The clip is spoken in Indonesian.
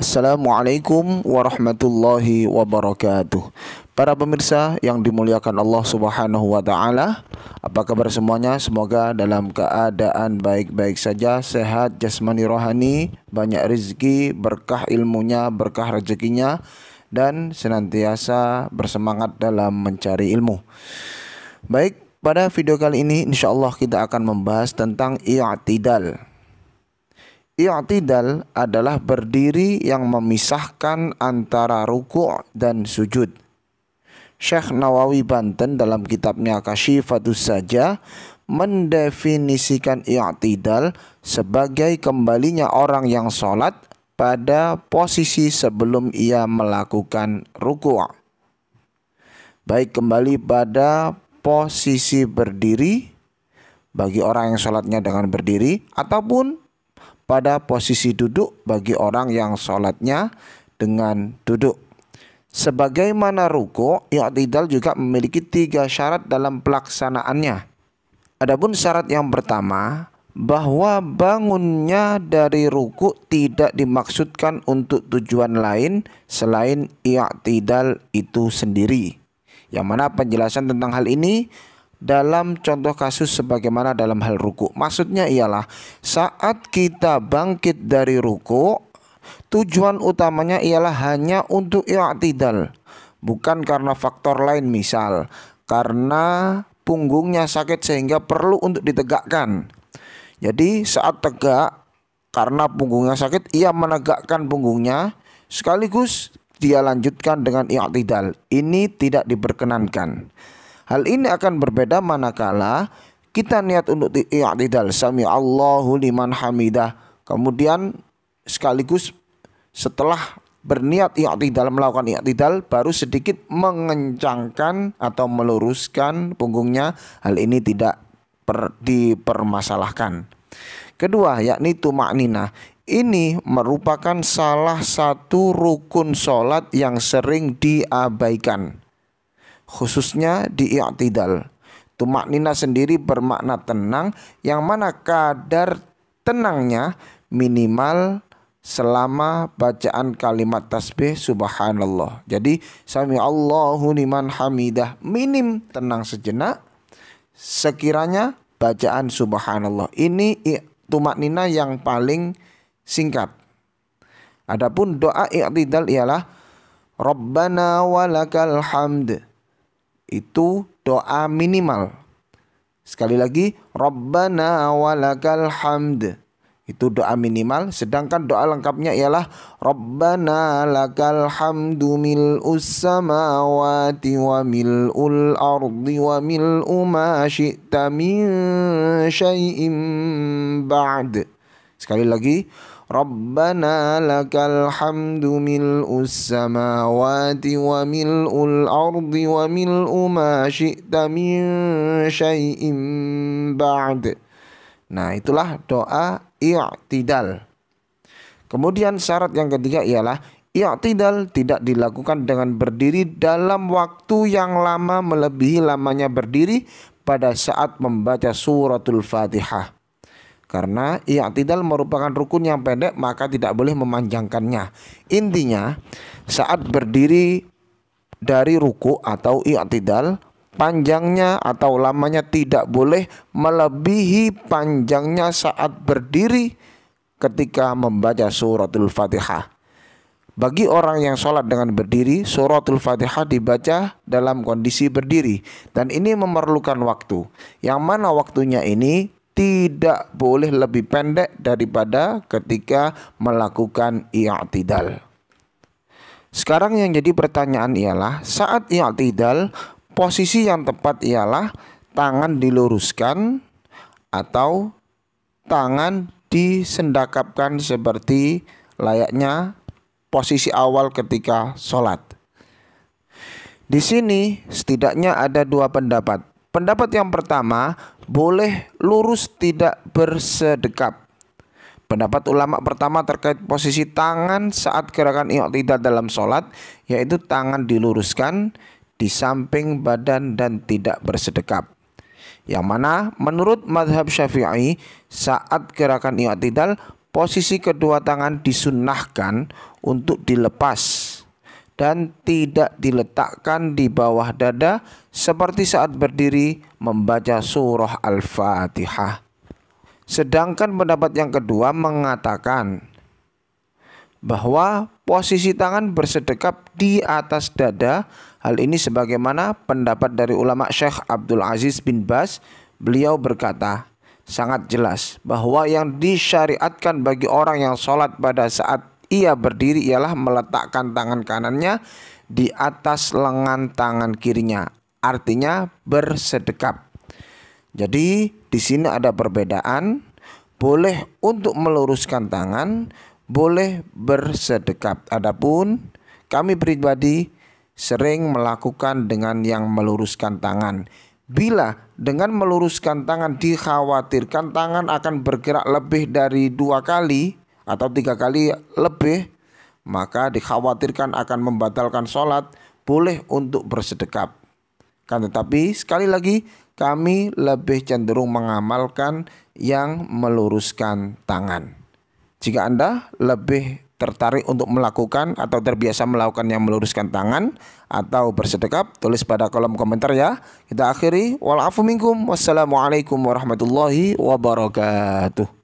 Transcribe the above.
Assalamualaikum warahmatullahi wabarakatuh. Para pemirsa yang dimuliakan Allah Subhanahu wa taala, apa kabar semuanya? Semoga dalam keadaan baik-baik saja, sehat jasmani rohani, banyak rezeki, berkah ilmunya, berkah rezekinya, dan senantiasa bersemangat dalam mencari ilmu. Baik, pada video kali ini insyaallah kita akan membahas tentang i'tidal. I'tidal adalah berdiri yang memisahkan antara ruku' dan sujud. Syekh Nawawi Banten dalam kitabnya Kasyifatus Sajah mendefinisikan i'tidal sebagai kembalinya orang yang sholat pada posisi sebelum ia melakukan ruku'. Baik kembali pada posisi berdiri bagi orang yang sholatnya dengan berdiri, ataupun pada posisi duduk bagi orang yang sholatnya dengan duduk. Sebagaimana ruku', i'tidal juga memiliki 3 syarat dalam pelaksanaannya. Adapun syarat yang pertama, bahwa bangunnya dari ruku' tidak dimaksudkan untuk tujuan lain selain i'tidal itu sendiri. Yang mana penjelasan tentang hal ini dalam contoh kasus sebagaimana dalam hal ruku'. Maksudnya ialah saat kita bangkit dari ruku', tujuan utamanya ialah hanya untuk i'tidal, bukan karena faktor lain, misal karena punggungnya sakit sehingga perlu untuk ditegakkan. Jadi saat tegak karena punggungnya sakit, ia menegakkan punggungnya sekaligus dia lanjutkan dengan i'tidal. Ini tidak diperkenankan. Hal ini akan berbeda manakala kita niat untuk i'tidal, sami Allahu liman hamidah, kemudian sekaligus setelah berniat i'tidal, melakukan i'tidal, baru sedikit mengencangkan atau meluruskan punggungnya. Hal ini tidak dipermasalahkan. Kedua, yakni tumakninah. Ini merupakan salah satu rukun sholat yang sering diabaikan, khususnya di i'tidal. Tumakninah sendiri bermakna tenang, yang mana kadar tenangnya minimal selama bacaan kalimat tasbih subhanallah. Jadi sami Allahu liman hamidah, minim tenang sejenak sekiranya bacaan subhanallah. Ini tumakninah yang paling singkat. Adapun doa i'tidal ialah Rabbana walakal hamd. Itu doa minimal. Sekali lagi, Rabbana walakal hamd. Itu doa minimal. Sedangkan doa lengkapnya ialah Rabbana lakal hamdu mil'us samawati wa mil'ul ardi wa mil'u ma syi'ta min syai'im ba'd. Sekali lagi, Rabbana lakal hamdu mil'us samawati wa mil'ul ardi wa mil'u ma syi'ta min syai'im ba'd. Nah, itulah doa i'tidal. Kemudian syarat yang ketiga ialah i'tidal tidak dilakukan dengan berdiri dalam waktu yang lama melebihi lamanya berdiri pada saat membaca suratul Fatihah. Karena i'tidal merupakan rukun yang pendek, maka tidak boleh memanjangkannya. Intinya, saat berdiri dari ruku atau i'tidal, panjangnya atau lamanya tidak boleh melebihi panjangnya saat berdiri ketika membaca suratul Fatihah. Bagi orang yang sholat dengan berdiri, suratul Fatihah dibaca dalam kondisi berdiri, dan ini memerlukan waktu, yang mana waktunya ini tidak boleh lebih pendek daripada ketika melakukan i'tidal. Sekarang yang jadi pertanyaan ialah, saat i'tidal, posisi yang tepat ialah tangan diluruskan atau tangan disendakapkan seperti layaknya posisi awal ketika sholat. Di sini setidaknya ada 2 pendapat. Pendapat yang pertama, boleh lurus tidak bersedekap. Pendapat ulama pertama terkait posisi tangan saat gerakan i'tidal dalam sholat, yaitu tangan diluruskan di samping badan dan tidak bersedekap. Yang mana menurut mazhab Syafi'i, saat gerakan i'tidal posisi kedua tangan disunnahkan untuk dilepas dan tidak diletakkan di bawah dada seperti saat berdiri membaca surah Al-Fatihah. Sedangkan pendapat yang kedua mengatakan bahwa posisi tangan bersedekap di atas dada. Hal ini sebagaimana pendapat dari ulama Syekh Abdul Aziz bin Baz. Beliau berkata sangat jelas bahwa yang disyariatkan bagi orang yang sholat pada saat ia berdiri ialah meletakkan tangan kanannya di atas lengan tangan kirinya, artinya bersedekap. Jadi di sini ada perbedaan, boleh untuk meluruskan tangan, boleh bersedekap. Adapun kami pribadi sering melakukan dengan yang meluruskan tangan. Bila dengan meluruskan tangan dikhawatirkan tangan akan bergerak lebih dari 2 kali atau 3 kali lebih, maka dikhawatirkan akan membatalkan sholat, boleh untuk bersedekap. Kan tetapi sekali lagi kami lebih cenderung mengamalkan yang meluruskan tangan. Jika Anda lebih tertarik untuk melakukan atau terbiasa melakukan yang meluruskan tangan atau bersedekap, tulis pada kolom komentar ya. Kita akhiri. Wal afu minkum. Wassalamualaikum warahmatullahi wabarakatuh.